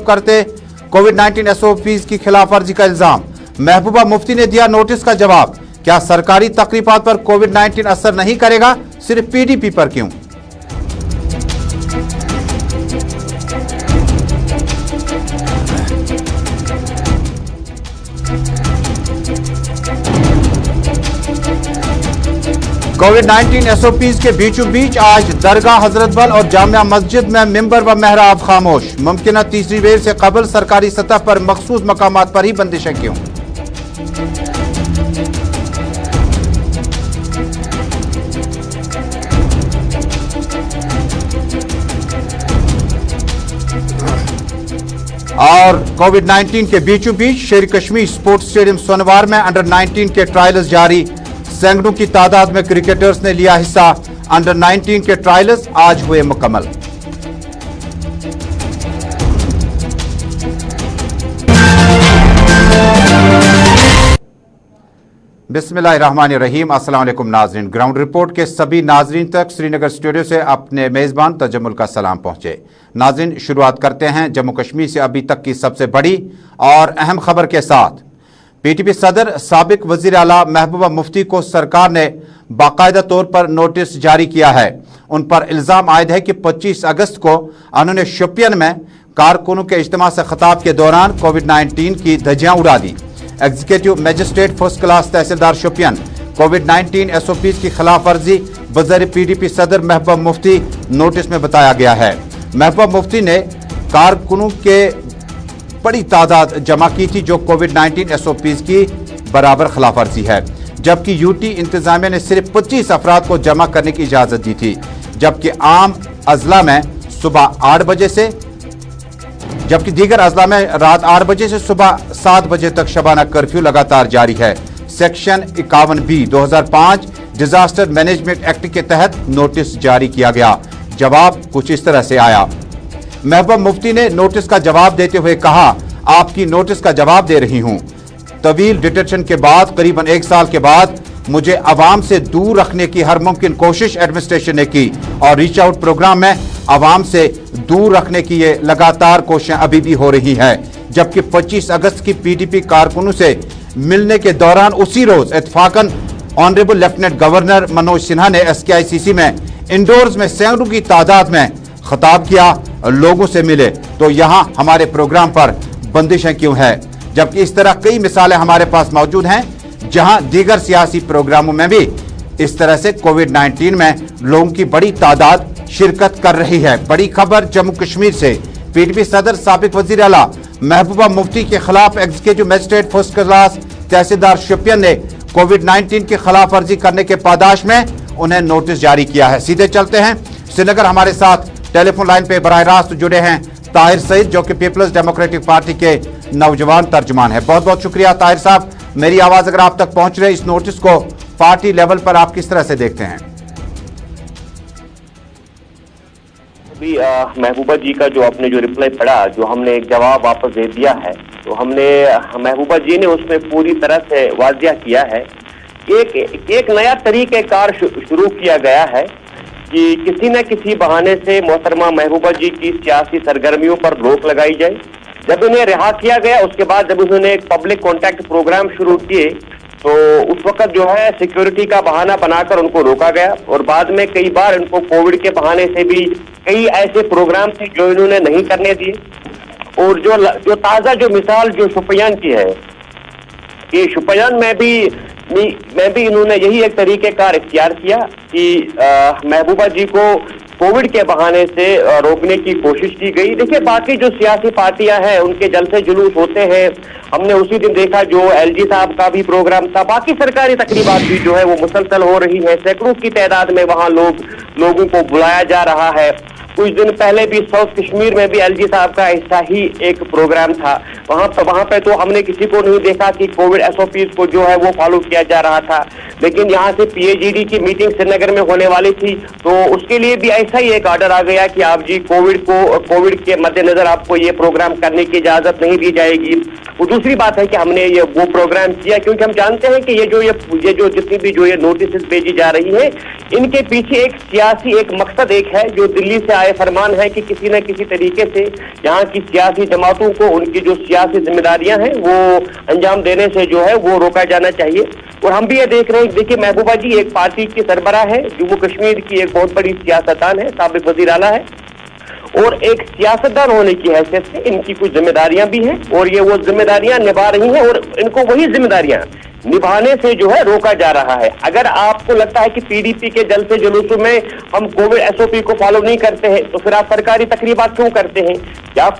करते कोविड-19 SOPs की खिलाफ वर्जी का इल्जाम। महबूबा मुफ्ती ने दिया नोटिस का जवाब। क्या सरकारी तकरीबात पर कोविड-19 असर नहीं करेगा, सिर्फ PDP पर क्यों? कोविड-19 SOPs के बीचों बीच आज दरगाह हजरत बल और जामिया मस्जिद में मिंबर व मेहराब खामोश। मुमकिन तीसरी वेव से कबल सरकारी सतह पर मखसूस मकामात पर ही बंदिशें क्यों? और कोविड-19 के बीचों बीच शेर कश्मीर स्पोर्ट्स स्टेडियम सोनवार में अंडर 19 के ट्रायल्स जारी। सैकड़ों की तादाद में क्रिकेटर्स ने लिया हिस्सा। अंडर 19 के ट्रायल्स आज हुए मुकम्मल। बिस्मिल्लाहिर्रहमानिर्रहीम। अस्सलाम वालेकुम नाज़रीन। ग्राउंड रिपोर्ट के सभी नाज़रीन तक श्रीनगर स्टूडियो से अपने मेज़बान तजम्मुल का सलाम पहुंचे। नाज़रीन, शुरुआत करते हैं जम्मू कश्मीर से अभी तक की सबसे बड़ी और अहम खबर के साथ। PTP सदर साबिक वज़ीर आला महबूबा मुफ्ती को सरकार ने बाकायदा तौर पर नोटिस जारी किया है। उन पर इल्ज़ाम आयद है कि 25 अगस्त को उन्होंने शोपियन में कारकुनों के इज्तिमा से खिताब के दौरान कोविड-19 की धज्जियां उड़ा दी। एग्जीक्यूटिव मजिस्ट्रेट फर्स्ट क्लास तहसीलदार शोपियन कोविड-19 SOPs की खिलाफ वर्जी बज़र PDP सदर महबूबा मुफ्ती नोटिस में बताया गया है। महबूबा मुफ्ती ने कारकुनों के बड़ी तादाद जमा की थी जो कोविड-19 SOPs की बराबर खिलाफ वर्जी है, जबकि UT इंतजामिया ने सिर्फ 25 अफराद को जमा करने की इजाजत दी थी, जबकि आम अजला में सुबह 8 बजे से जबकि दीगर अजला में रात 8 बजे से सुबह 7 बजे तक शबाना कर्फ्यू लगातार जारी है। Section 51B 2005 disaster management act के तहत नोटिस जारी किया गया। जवाब कुछ इस तरह से आया। महबूबा मुफ्ती ने नोटिस का जवाब देते हुए कहा, आपकी नोटिस का जवाब दे रही हूं। तवील डिटेंशन के बाद करीबन 1 साल के बाद मुझे अवाम से दूर रखने की हर मुमकिन कोशिश एडमिनिस्ट्रेशन ने की और रीच आउट प्रोग्राम में अवाम से दूर रखने की ये लगातार कोशिशें अभी भी हो रही हैं। जबकि 25 अगस्त की PDP कारकुनों से मिलने के दौरान उसी रोज इत्तफाकन honourable lieutenant governor Manoj Sinha ने SKICC में इंडोर्स में सैकड़ों की तादाद में खिताब किया, लोगों से मिले, तो यहां हमारे प्रोग्राम पर बंदिशें क्यों है? जबकि इस तरह कई मिसालें हमारे पास मौजूद हैं जहां दीगर सियासी प्रोग्रामों में भी इस तरह से कोविड-19 में लोगों की बड़ी तादाद शिरकत कर रही है। बड़ी खबर जम्मू कश्मीर से। PDP सदर साबिक वज़ीर आला महबूबा मुफ्ती के खिलाफ एग्जीक्यूटिव मजिस्ट्रेट फर्स्ट क्लास तहसीलदार शोपियन ने कोविड-19 की खिलाफ वर्जी करने के पादाश में उन्हें नोटिस जारी किया है। सीधे चलते हैं श्रीनगर। हमारे साथ टेलीफोन लाइन पे बराह रास्त जुड़े हैं ताहिर सईद, जो कि पीपल्स डेमोक्रेटिक पार्टी के नौजवान तर्जुमान है। बहुत बहुत शुक्रिया ताहिर साहब। मेरी आवाज अगर आप तक पहुंच रही, इस नोटिस को पार्टी लेवल पर आप किस तरह से देखते हैं? अभी महबूबा जी का जो आपने जो रिप्लाई पढ़ा, जो हमने एक जवाब वापस दे दिया है, तो हमने महबूबा जी ने उसमें पूरी तरह से वाजिया किया है। एक नया तरीक़ेकार शुरू किया गया है कि किसी न किसी बहाने से मोहतरमा महबूबा जी की सियासी सरगर्मियों पर रोक लगाई जाए। जब उन्हें रिहा किया गया, उसके बाद जब उन्होंने एक पब्लिक कॉन्टैक्ट प्रोग्राम शुरू किए, तो उस वक्त जो है सिक्योरिटी का बहाना बनाकर उनको रोका गया और बाद में कई बार उनको कोविड के बहाने से भी कई ऐसे प्रोग्राम थे जो इन्होंने नहीं करने दिए। और जो ताज़ा जो मिसाल जो शोपियान की है, ये शोपियान में भी इन्होंने यही एक तरीक़ेकार इख्तियार किया कि महबूबा जी को कोविड के बहाने से रोकने की कोशिश की गई। देखिए, बाकी जो सियासी पार्टियां हैं उनके जलसे जुलूस होते हैं। हमने उसी दिन देखा जो LG साहब का भी प्रोग्राम था, बाकी सरकारी तकरीबात भी जो है वो मुसलसल हो रही है। सैकड़ों की तादाद में वहाँ लोगों को बुलाया जा रहा है। कुछ दिन पहले भी साउथ कश्मीर में भी LG साहब का ऐसा ही एक प्रोग्राम था। वहाँ पे तो हमने किसी को नहीं देखा कि कोविड SOPs को जो है वो फॉलो किया जा रहा था। लेकिन यहाँ से PAGD की मीटिंग श्रीनगर में होने वाली थी, तो उसके लिए भी ऐसा ही एक ऑर्डर आ गया कि आप जी कोविड के मद्देनजर आपको ये प्रोग्राम करने की इजाजत नहीं दी जाएगी। वो दूसरी बात है कि हमने ये वो प्रोग्राम किया क्योंकि हम जानते हैं कि ये जो जितनी भी जो ये नोटिस भेजी जा रही है, इनके पीछे एक सियासी एक मकसद एक है जो दिल्ली से बराए फरमान है कि किसी न किसी तरीके से यहाँ की सियासी जमातों को उनकी जो सियासी जिम्मेदारियां हैं वो अंजाम देने से जो है वो रोका जाना चाहिए। और हम भी ये देख रहे हैं, देखिए महबूबा जी एक पार्टी की सरबराह है, जम्मू कश्मीर की एक बहुत बड़ी सियासतदान है, साबिक वजीर आला है, और एक सियासतदान होने की हैसियत से इनकी कुछ जिम्मेदारियां भी हैं और ये वो जिम्मेदारियां निभा रही हैं और इनको वही जिम्मेदारियां निभाने से जो है रोका जा रहा है। अगर आपको लगता है कि पीडीपी के जलसे जुलूसों में हम कोविड एसओपी को फॉलो नहीं करते हैं तो फिर आप सरकारी तकरीबात क्यों करते हैं? क्या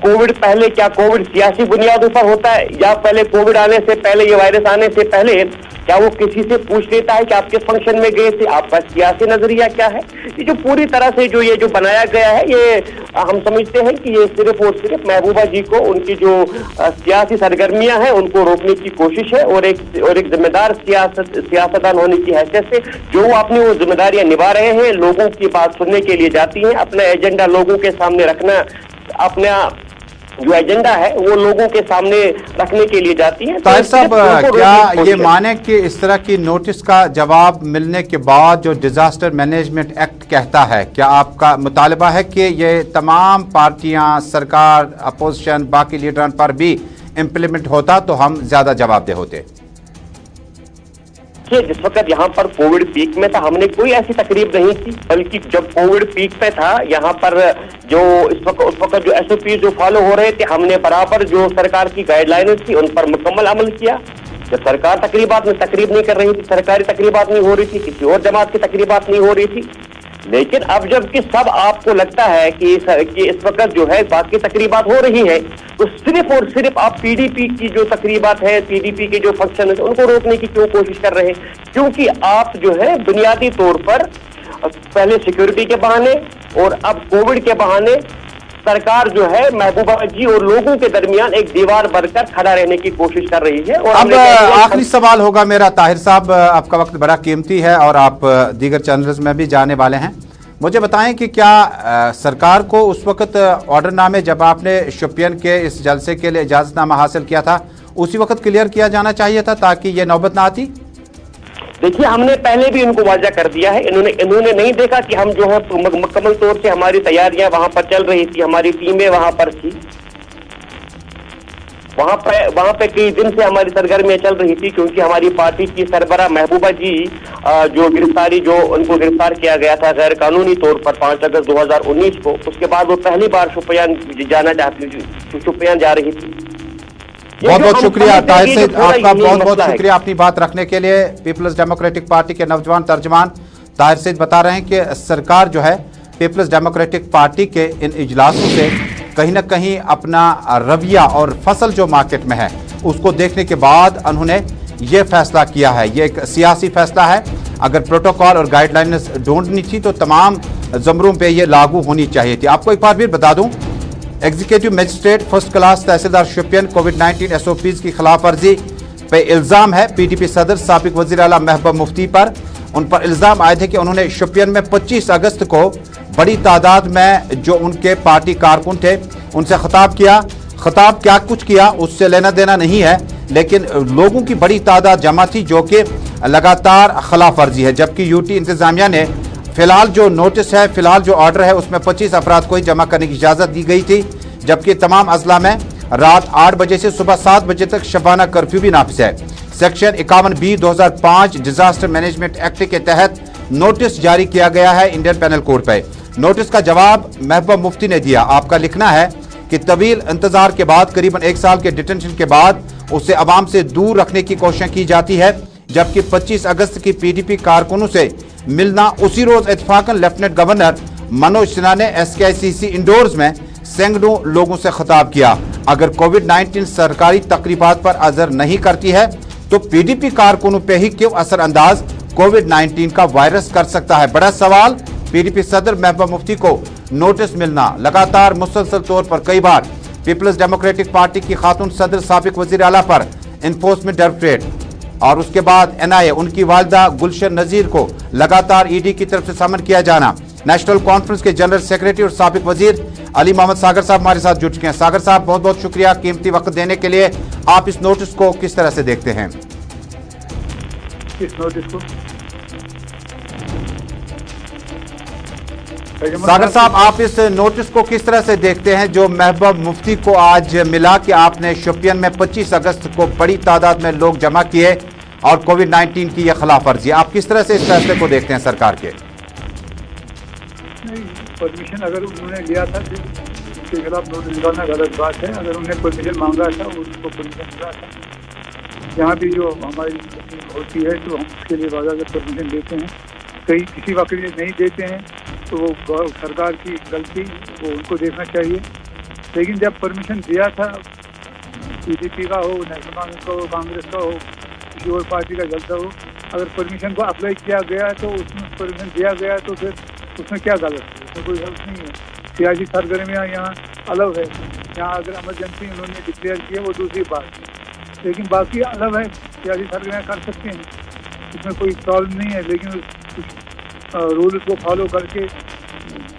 कोविड सियासी बुनियादों पर होता है, या पहले कोविड आने से पहले, ये वायरस आने से पहले क्या वो किसी से पूछ लेता है कि आप किस फंक्शन में गए थे, आपका सियासी नजरिया क्या है? ये जो पूरी तरह से जो बनाया गया है, ये हम समझते हैं कि ये सिर्फ और सिर्फ महबूबा जी को उनकी जो सियासी सरगर्मियां हैं उनको रोकने की कोशिश है और एक जिम्मेदार सियासतदान होने की हैसियत से जो अपनी वो जिम्मेदारियां निभा रहे हैं, लोगों की बात सुनने के लिए जाती हैं, अपना एजेंडा लोगों के सामने रखना, अपना जो एजेंडा है वो लोगों के सामने रखने के लिए जाती है। ताहिर साहब, क्या ये माने कि इस तरह की नोटिस का जवाब मिलने के बाद जो डिजास्टर मैनेजमेंट एक्ट कहता है, क्या आपका मुतालबा है कि ये तमाम पार्टियां, सरकार, अपोजिशन, बाकी लीडरान पर भी इम्प्लीमेंट होता तो हम ज्यादा जवाबदेह होते? कि जिस वक्त यहाँ पर कोविड पीक में था हमने कोई ऐसी तकरीब नहीं की, बल्कि जब कोविड पीक पे था यहाँ पर जो उस वक्त जो एसओपी जो फॉलो हो रहे थे, हमने बराबर जो सरकार की गाइडलाइंस थी उन पर मुकम्मल अमल किया। जब सरकार तकरीबात में तकरीब नहीं कर रही थी, सरकारी तकरीबात नहीं हो रही थी, किसी और जमात की तकरीबात नहीं हो रही थी, लेकिन अब जबकि सब आपको लगता है कि इस वक्त जो है बाकी तकरीबात हो रही है, तो सिर्फ और सिर्फ आप पीडीपी की जो तकरीबात है, पीडीपी के जो फंक्शन है उनको रोकने की क्यों कोशिश कर रहे हैं? क्योंकि आप जो है बुनियादी तौर पर पहले सिक्योरिटी के बहाने और अब कोविड के बहाने सरकार जो है महबूबा जी और लोगों के दरमियान एक दीवार बनकर खड़ा रहने की कोशिश कर रही है। और अब आखिरी सवाल होगा मेरा, ताहिर साहब आपका वक्त बड़ा कीमती है और आप दीगर चैनल्स में भी जाने वाले हैं, मुझे बताएं कि क्या सरकार को उस वक्त ऑर्डरनामे, जब आपने शोपियान के इस जलसे के लिए इजाजतनामा हासिल किया था, उसी वक्त क्लियर किया जाना चाहिए था ताकि ये नौबत ना आती? देखिए, हमने पहले भी इनको वाजा कर दिया है, इन्होंने नहीं देखा कि हम जो है मुकम्मल तौर से हमारी तैयारियां वहां पर चल रही थी, हमारी टीमें वहां पर थी, वहां पे कई दिन से हमारी सरगर्मियां चल रही थी, क्योंकि हमारी पार्टी की सरबराह महबूबा जी जो उनको गिरफ्तार किया गया था गैर कानूनी तौर पर 5 अगस्त 2019 को, उसके बाद वो पहली बार शोपियान जा रही थी। बहुत बहुत शुक्रिया ताहिर सईद, आपका बहुत बहुत शुक्रिया अपनी बात रखने के लिए। पीपल्स डेमोक्रेटिक पार्टी के नौजवान तर्जमान ताहिर सईद बता रहे हैं कि सरकार जो है पीपल्स डेमोक्रेटिक पार्टी के इन इजलासों से कहीं ना कहीं अपना रवैया और फसल जो मार्केट में है उसको देखने के बाद उन्होंने ये फैसला किया है। ये एक सियासी फैसला है, अगर प्रोटोकॉल और गाइडलाइंस ढूंढनी थी तो तमाम जमरों पे ये लागू होनी चाहिए थी। आपको एक बार भी बता दूं, एग्जीक्यूटिव मजिस्ट्रेट फर्स्ट क्लास तहसीलदार शोपियान कोविड-19 एसओपीज की खिलाफ वर्जी पे इल्जाम है पीडीपी सदर साबिक वजीर आला महबूबा मुफ्ती पर। उन पर इल्जाम आए थे कि उन्होंने शोपियान में 25 अगस्त को बड़ी तादाद में जो उनके पार्टी कारकुन थे उनसे खिताब किया। खिताब क्या कुछ किया उससे लेना देना नहीं है, लेकिन लोगों की बड़ी तादाद जमा थी जो कि लगातार खिलाफ वर्जी है। जबकि यूटी इंतजामिया ने फिलहाल जो नोटिस है, फिलहाल जो ऑर्डर है उसमें 25 अफराद को ही जमा करने की इजाज़त दी गई थी, जबकि तमाम अजला में रात 8 बजे से सुबह 7 बजे तक शबाना कर्फ्यू भी नाफिज है। Section 51B 2005 disaster management act के तहत नोटिस जारी किया गया है इंडियन पैनल कोड पे। नोटिस का जवाब महबूबा मुफ्ती ने दिया। आपका लिखना है कि तवील इंतजार के बाद करीबन 1 साल के डिटेंशन के बाद उसे अवाम से दूर रखने की कोशिश की जाती है, जबकि 25 अगस्त की पीडीपी कारकुनों से मिलना उसी रोज इत्तफाकन लेफ्टिनेंट गवर्नर मनोज सिन्हा ने एसकेआईसीसी इंडोर्स में सैकड़ों लोगों से खिताब किया। अगर कोविड-19 सरकारी तकरीबात पर असर नहीं करती है तो पीडीपी कारकुनों पे ही क्यों असर अंदाज कोविड-19 का वायरस कर सकता है? बड़ा सवाल। पीडीपी सदर महबूबा मुफ्ती को नोटिस मिलना लगातार मुसलसल तौर पर कई बार पीपल्स डेमोक्रेटिक पार्टी की खातून सदर साबिक वजीर आला पर एनफोर्समेंट डायरेक्टरेट और उसके बाद एनआईए उनकी वालिदा गुलशन नजीर को लगातार ईडी की तरफ से समन किया जाना, नेशनल कॉन्फ्रेंस के जनरल सेक्रेटरी और साबिक वजीर अली मोहम्मद सागर साहब हमारे साथ जुड़ चुके हैं। सागर साहब, बहुत बहुत शुक्रिया कीमती वक्त देने के लिए। आप इस नोटिस को किस तरह से देखते हैं? इस नोटिस को सागर साहब, आप इस नोटिस को किस तरह से देखते हैं जो महबूबा मुफ्ती को आज मिला कि आपने शोपियन में 25 अगस्त को बड़ी तादाद में लोग जमा किए और कोविड-19 की यह खिलाफ वर्जी, आप किस तरह से इस फैसले को देखते हैं सरकार के? नहीं, परमिशन अगर उन्होंने लिया था तो उसके खिलाफ नोटिस निकालना गलत बात है। अगर उन्होंने परमिशन मांगा था उसको परमिशन मिला था। यहाँ भी जो हमारी होती है तो हम उसके लिए बाज़ार से परमिशन देते हैं, कहीं किसी वक्त नहीं देते हैं तो वो सरकार की गलती, वो उनको देखना चाहिए। लेकिन जब परमिशन दिया था, पीडीपी का हो, नेशनल कांग्रेस का हो, कांग्रेस का हो, किसी और पार्टी का जलसा हो, अगर परमिशन को अप्लाई किया गया तो उसमें परमिशन दिया गया तो फिर उसमें क्या गलत है? उसमें कोई गलत नहीं है। सियासी सरगर्मियाँ यहाँ अलग है, यहाँ अगर इमरजेंसी उन्होंने डिक्लेयर की है वो दूसरी बात है, लेकिन बाकी अलग है, सियासी सरगर्मियाँ कर सकते हैं, इसमें कोई प्रॉब्लम नहीं है। लेकिन रूल्स को फॉलो करके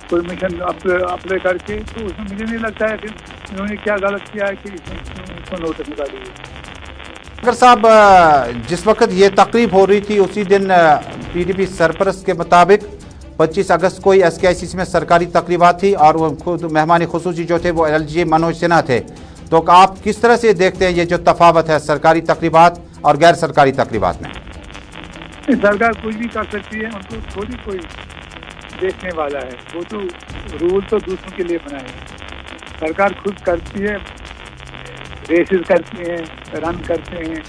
परमिशन अप्लाई करके तो उसमें मुझे नहीं लगता है फिर इन्होंने क्या गलत किया है कि इसको नोटिस निकाली है। सागर साहब, जिस वक्त ये तकरीब हो रही थी उसी दिन पीडीपी सरपरस्त के मुताबिक 25 अगस्त को ही एसकेआईसीसी में सरकारी तकरीबात थी और वो खुद मेहमान खुसूसी जो थे वो एलजी मनोज सिन्हा थे, तो आप किस तरह से देखते हैं ये जो तफावत है सरकारी तकरीबात और गैर सरकारी तकरीबात में? सरकार कुछ भी कर सकती है, उनको थोड़ी कोई देखने वाला है, वो तो रूल तो दूसरों के लिए बनाए हैं। सरकार खुद करती है, रेसेस करती हैं, रन करते हैं,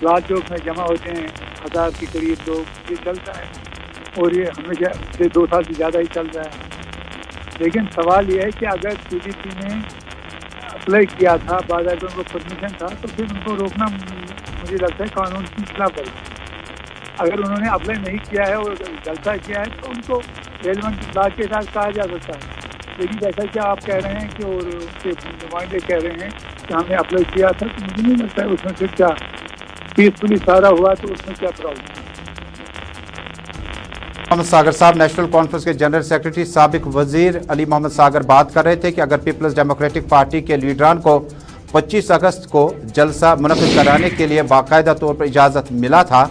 लाल चौक में जमा होते हैं 1000 के करीब लोग, ये चलता है और ये हमेशा से 2 साल से ज़्यादा ही चल रहा है। लेकिन सवाल ये है कि अगर पीडीपी ने अप्लाई किया था, बाज़ार में उनको परमिशन था, तो फिर उनको रोकना मुझे लगता है कानून की खिलाफ है। अगर उन्होंने अप्लाई नहीं किया है और जलसा किया है तो उनको रेलिवेंट लॉ के साथ कहा जा सकता है। लेकिन जैसा कि आप कह रहे हैं कि और उसके नुमाइंदे कह रहे हैं कि हमने अप्लाई किया था, तो मुझे नहीं लगता है उसमें फिर क्या पीसफुली सारा हुआ तो उसमें क्या प्रॉब्लम है। मोहम्मद सागर साहब, नेशनल कॉन्फ्रेंस के जनरल सेक्रेटरी साबिक वजीर अली मोहम्मद सागर बात कर रहे थे कि अगर पीपल्स डेमोक्रेटिक पार्टी के लीडरान को 25 अगस्त को जलसा मुनक़िद कराने के लिए बाकायदा तौर पर इजाज़त मिला था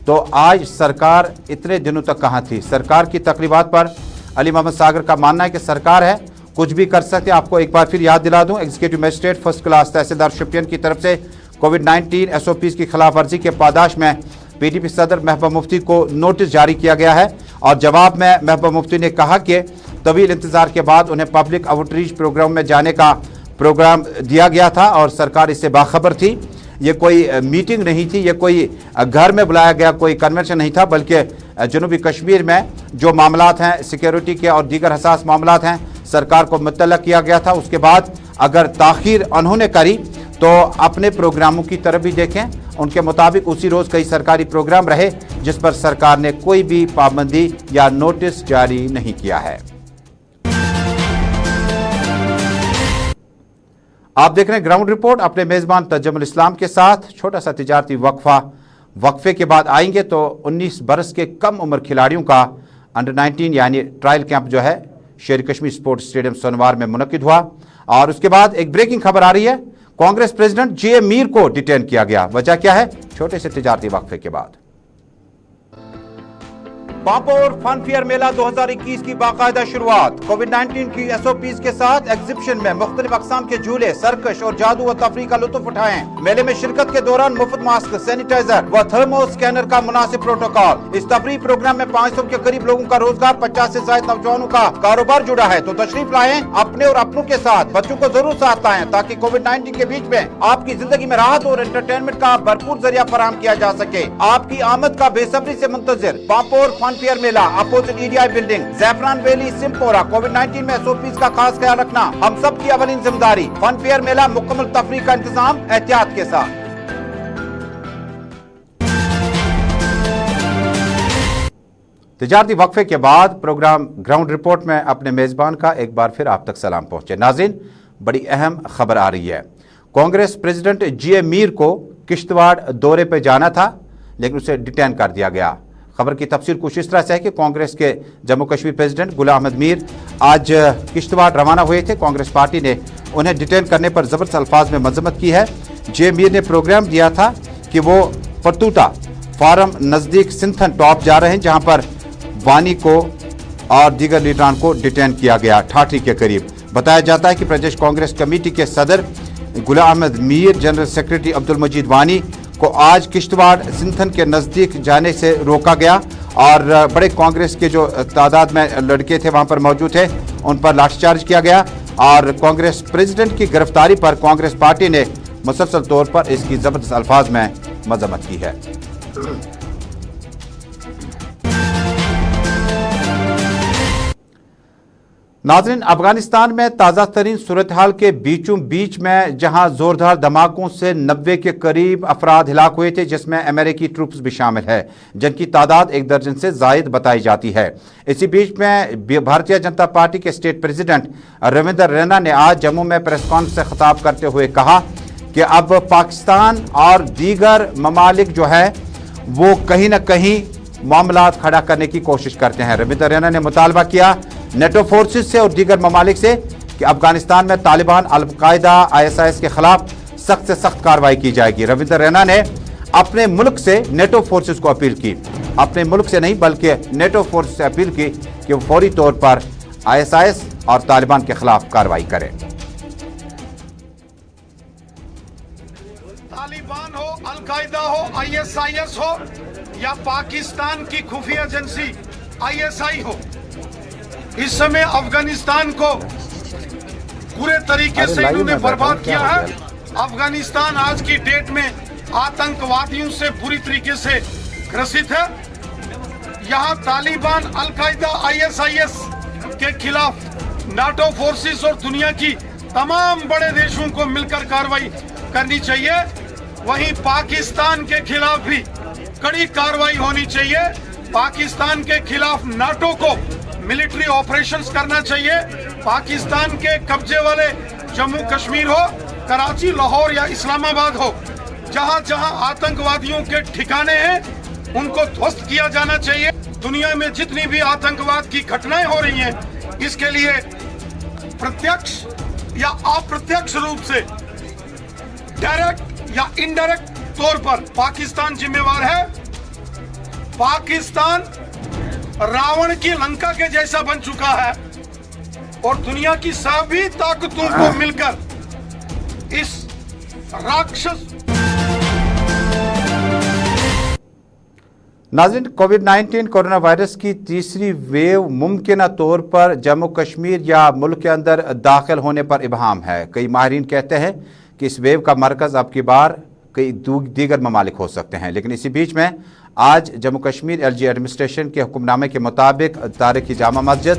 तो आज सरकार इतने दिनों तक कहाँ थी? सरकार की तकरीबात पर अली मोहम्मद सागर का मानना है कि सरकार है, कुछ भी कर सकते हैं। आपको एक बार फिर याद दिला दूं, एग्जीक्यूटिव मजिस्ट्रेट फर्स्ट क्लास तहसीलदार शोपियन की तरफ से कोविड-19 एसओपीज़ की खिलाफ वर्जी के पादाश में पीडीपी सदर महबूबा मुफ्ती को नोटिस जारी किया गया है और जवाब में महबूबा मुफ्ती ने कहा कि तवील इंतजार के बाद उन्हें पब्लिक आउटरीच प्रोग्राम में जाने का प्रोग्राम दिया गया था और सरकार इससे बाखबर थी। ये कोई मीटिंग नहीं थी, ये कोई घर में बुलाया गया कोई कन्वेंशन नहीं था, बल्कि जनूबी कश्मीर में जो मामलात हैं सिक्योरिटी के और दीगर हसास मामलात हैं सरकार को मुतल्ला किया गया था। उसके बाद अगर ताख़ीर उन्होंने करी तो अपने प्रोग्रामों की तरफ भी देखें, उनके मुताबिक उसी रोज़ कई सरकारी प्रोग्राम रहे जिस पर सरकार ने कोई भी पाबंदी या नोटिस जारी नहीं किया है। आप देख रहे हैं ग्राउंड रिपोर्ट अपने मेज़बान तजम्मुल इस्लाम के साथ। छोटा सा तिजारती वक्फे के बाद आएंगे तो 19 बरस के कम उम्र खिलाड़ियों का अंडर 19 यानी ट्रायल कैंप जो है शेर कश्मीर स्पोर्ट्स स्टेडियम सोनवार में मुनक्किद हुआ और उसके बाद एक ब्रेकिंग खबर आ रही है, कांग्रेस प्रेसिडेंट जे मीर को डिटेन किया गया। वजह क्या है? छोटे से तिजारती वक्फे के बाद। पापोर फन फेयर मेला 2021 की बाकायदा शुरुआत। कोविड-19 की एसओपीज के साथ एग्जिबिशन में मुख्तलिफ अक़साम के झूले, सर्कस और जादू व तफरीह का लुत्फ उठाएं। मेले में शिरकत के दौरान मुफ्त मास्क, सैनिटाइजर व थर्मो स्कैनर का मुनासिब प्रोटोकॉल। इस तफरीह प्रोग्राम में 500 के करीब लोगों का रोजगार, 50 से ज्यादा नौजवानों का कारोबार जुड़ा है। तो तशरीफ लाएं अपने और अपनों के साथ, बच्चों को जरूर साथ लाएं ताकि कोविड-19 के बीच में आपकी जिंदगी में राहत और एंटरटेनमेंट का भरपूर जरिया फराहम किया जा सके। आपकी आमद का बेसब्री से मुंतजिर पापोर फन फेयर मेला, अपोजिट ईडीआई बिल्डिंग, ज़ैफरान वैली, सिमपोरा। कोविड-19 में एसओपीज का खास ख्याल रखना हम सब की अवलीन जिम्मेदारी। फन फेयर मेला मुकम्मल तफरीह का इंतजाम एहतियात के साथ। तिजारती वक्फे के बाद प्रोग्राम ग्राउंड रिपोर्ट में अपने मेजबान का एक बार फिर आप तक सलाम पहुंचे। नाज़रीन, बड़ी अहम खबर आ रही है। कांग्रेस प्रेसिडेंट जे मीर को किश्तवाड़ दौरे पर जाना था लेकिन उसे डिटेन कर दिया गया। खबर की तफसीर कुछ इस तरह से है कि कांग्रेस के जम्मू कश्मीर प्रेसिडेंट गुलाम अहमद मीर आज किश्तवाड़ रवाना हुए थे। कांग्रेस पार्टी ने उन्हें डिटेन करने पर जबरदस्त अल्फाज में मजम्मत की है। जे मीर ने प्रोग्राम दिया था कि वो परतूटा फार्म नज़दीक सिंथन टॉप जा रहे हैं जहां पर वानी को और दीगर लीडरान को डिटेन किया गया ठाठी के करीब। बताया जाता है कि प्रदेश कांग्रेस कमेटी के सदर गुलाम अहमद मीर, जनरल सेक्रेटरी अब्दुल मजीद वानी को आज किश्तवाड़ सिंथन के नज़दीक जाने से रोका गया और बड़े कांग्रेस के जो तादाद में लड़के थे वहां पर मौजूद थे उन पर लाठीचार्ज किया गया और कांग्रेस प्रेसिडेंट की गिरफ्तारी पर कांग्रेस पार्टी ने मुसलसल तौर पर इसकी जबरदस्त अल्फाज में मजम्मत की है। नाज़रीन, अफगानिस्तान में ताज़ा तरीन सूरत हाल के बीचों बीच में जहां जोरदार धमाकों से 90 के करीब अफराद हिलाक हुए थे, जिसमें अमेरिकी ट्रूप्स भी शामिल है, जिनकी तादाद 1 दर्जन से जायद बताई जाती है। इसी बीच में भारतीय जनता पार्टी के स्टेट प्रेसिडेंट रविंदर रैना ने आज जम्मू में प्रेस कॉन्फ्रेंस से खिताब करते हुए कहा कि अब पाकिस्तान और दीगर ममालिक जो है वो कहीं ना कहीं मामलात खड़ा करने की कोशिश करते हैं। रविंदर रैना ने मुतालबा किया नेटो फोर्सेस से और दीगर ममालिक से कि अफगानिस्तान में तालिबान, अल-कायदा, ISIS के खिलाफ सख्त से सख्त कार्रवाई की जाएगी। रविंदर रैना ने अपने मुल्क से नेटो फोर्सेस को अपील की, अपने मुल्क से नहीं बल्कि नेटो फोर्स से अपील की कि वो फौरी तौर पर ISIS और तालिबान के खिलाफ कार्रवाई करें। तालिबान हो, अल-कायदा हो, ISIS हो या पाकिस्तान की खुफिया एजेंसी ISI हो, इस समय अफगानिस्तान को पूरे तरीके से इन्होंने बर्बाद किया है। अफगानिस्तान आज की डेट में आतंकवादियों से पूरी तरीके से ग्रसित है। यहाँ तालिबान, अल-कायदा, ISIS के खिलाफ नाटो फोर्सेस और दुनिया की तमाम बड़े देशों को मिलकर कार्रवाई करनी चाहिए। वहीं पाकिस्तान के खिलाफ भी कड़ी कार्रवाई होनी चाहिए। पाकिस्तान के खिलाफ नाटो को मिलिट्री ऑपरेशंस करना चाहिए। पाकिस्तान के कब्जे वाले जम्मू कश्मीर हो, कराची, लाहौर या इस्लामाबाद हो, जहां जहां आतंकवादियों के ठिकाने हैं उनको ध्वस्त किया जाना चाहिए। दुनिया में जितनी भी आतंकवाद की घटनाएं हो रही हैं, इसके लिए प्रत्यक्ष या अप्रत्यक्ष रूप से, डायरेक्ट या इनडायरेक्ट तौर पर पाकिस्तान जिम्मेवार है। पाकिस्तान रावण की लंका के जैसा बन चुका है और दुनिया की सभी ताकतों को मिलकर इस राक्षस। नाज़रीन, कोविड-19 कोरोना वायरस की तीसरी वेव मुमकिन तौर पर जम्मू कश्मीर या मुल्क के अंदर दाखिल होने पर इबहम है। कई माहिरीन कहते हैं कि इस वेव का मरकज़ अब की बार कई दीगर ममालिक हो सकते हैं, लेकिन इसी बीच में आज जम्मू कश्मीर LG एडमिनिस्ट्रेशन के हुक्मनामे के मुताबिक तारीखी जामा मस्जिद,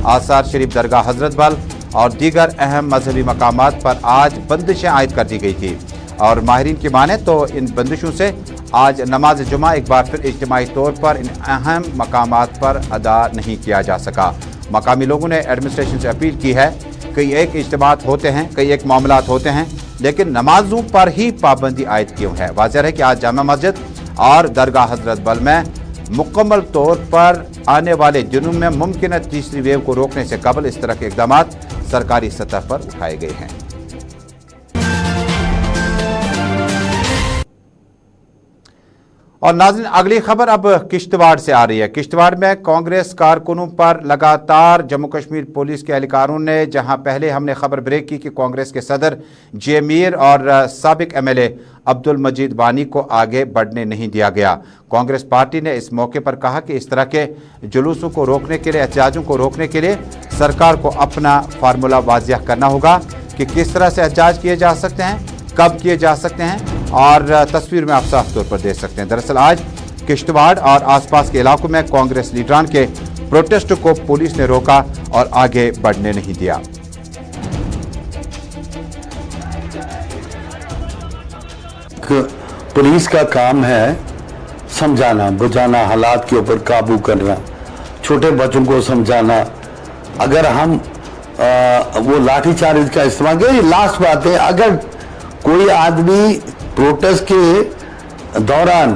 आसार शरीफ दरगाह हजरत बल और दीगर अहम मजहबी मकामात पर आज बंदिशें आयद कर दी गई थी और माहिरीन की माने तो इन बंदिशों से आज नमाज जुमा एक बार फिर इज्तिमाई तौर पर इन अहम मकामात पर अदा नहीं किया जा सका। मकामी लोगों ने एडमिनिस्ट्रेशन से अपील की है, कई एक इज्तिमात होते हैं, कई एक मामलात होते हैं, लेकिन नमाजों पर ही पाबंदी आयद क्यों है। वाज़ेह है कि आज जामा मस्जिद और दरगाह हजरत बल में मुकम्मल तौर पर आने वाले दिनों में मुमकिन तीसरी वेव को रोकने से कबल इस तरह के इक़दाम सरकारी सतह पर उठाए गए हैं। और नाज़रीन, अगली खबर अब किश्तवाड़ से आ रही है। किश्तवाड़ में कांग्रेस कारकुनों पर लगातार जम्मू कश्मीर पुलिस के एहलकारों ने, जहां पहले हमने खबर ब्रेक की कि कांग्रेस के सदर जे मीर और साबिक MLA अब्दुल मजीद वानी को आगे बढ़ने नहीं दिया गया। कांग्रेस पार्टी ने इस मौके पर कहा कि इस तरह के जुलूसों को रोकने के लिए, एहतजाजों को रोकने के लिए सरकार को अपना फार्मूला वाज़ेह करना होगा कि किस तरह से एहतजाज किए जा सकते हैं, कब किए जा सकते हैं और तस्वीर में आप साफ तौर पर देख सकते हैं। दरअसल आज किश्तवाड़ और आसपास के इलाकों में कांग्रेस लीडरान के प्रोटेस्ट को पुलिस ने रोका और आगे बढ़ने नहीं दिया। पुलिस का काम है समझाना, बुझाना, हालात के ऊपर काबू करना, छोटे बच्चों को समझाना। अगर हम वो लाठीचार्ज का इस्तेमाल करें, लास्ट बात है, अगर कोई आदमी प्रोटेस्ट के दौरान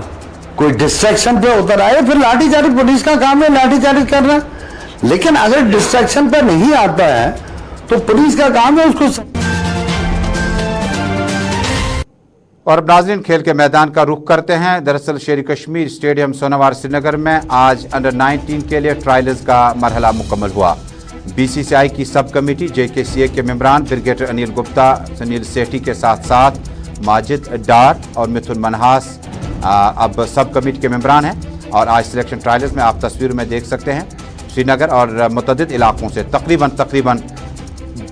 कोई डिस्ट्रैक्शन पे उतर आए, फिर लाठीचार्ज, पुलिस का काम है लाठीचार्ज करना। लेकिन अगर डिस्ट्रैक्शन पे नहीं आता है तो पुलिस का काम है उसको। और अब नाज़रीन खेल के मैदान का रुख करते हैं। दरअसल शेर कश्मीर स्टेडियम सोनावार श्रीनगर में आज अंडर 19 के लिए ट्रायल्स का मरहला मुकम्मल हुआ। BCCI की सब कमेटी JKCA के मेंबरान ब्रिगेडियर अनिल गुप्ता, सुनील सेठी के साथ साथ माजिद डार और मिथुन मनहास अब सब कमेटी के मेंबरान हैं। और आज सिलेक्शन ट्रायल्स में आप तस्वीर में देख सकते हैं श्रीनगर और मुतअद्दिद इलाकों से तकरीबन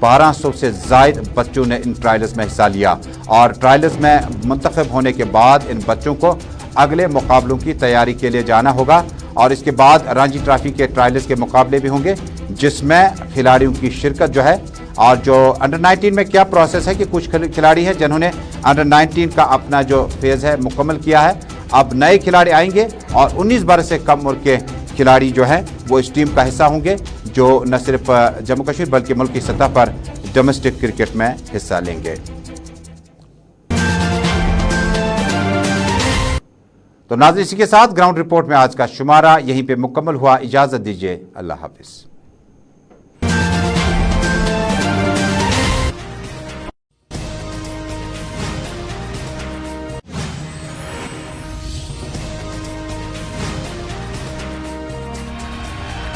1200 से ज़ायद बच्चों ने इन ट्रायल्स में हिस्सा लिया। और ट्रायल्स में मुंतखब होने के बाद इन बच्चों को अगले मुकाबलों की तैयारी के लिए जाना होगा और इसके बाद रणजी ट्रॉफी के ट्रायल्स के मुकाबले भी होंगे जिसमें खिलाड़ियों की शिरकत जो है। और जो अंडर 19 में क्या प्रोसेस है कि कुछ खिलाड़ी हैं जिन्होंने अंडर 19 का अपना जो फेज़ है मुकम्मल किया है, अब नए खिलाड़ी आएंगे और 19 बरस से कम उम्र के खिलाड़ी जो हैं वो इस टीम का हिस्सा होंगे जो न सिर्फ जम्मू कश्मीर बल्कि मुल्क की सतह पर डोमेस्टिक क्रिकेट में हिस्सा लेंगे। तो नाज़रीन, इसी के साथ ग्राउंड रिपोर्ट में आज का शुमारा यहीं पे मुकम्मल हुआ। इजाज़त दीजिए, अल्लाह हाफिज़।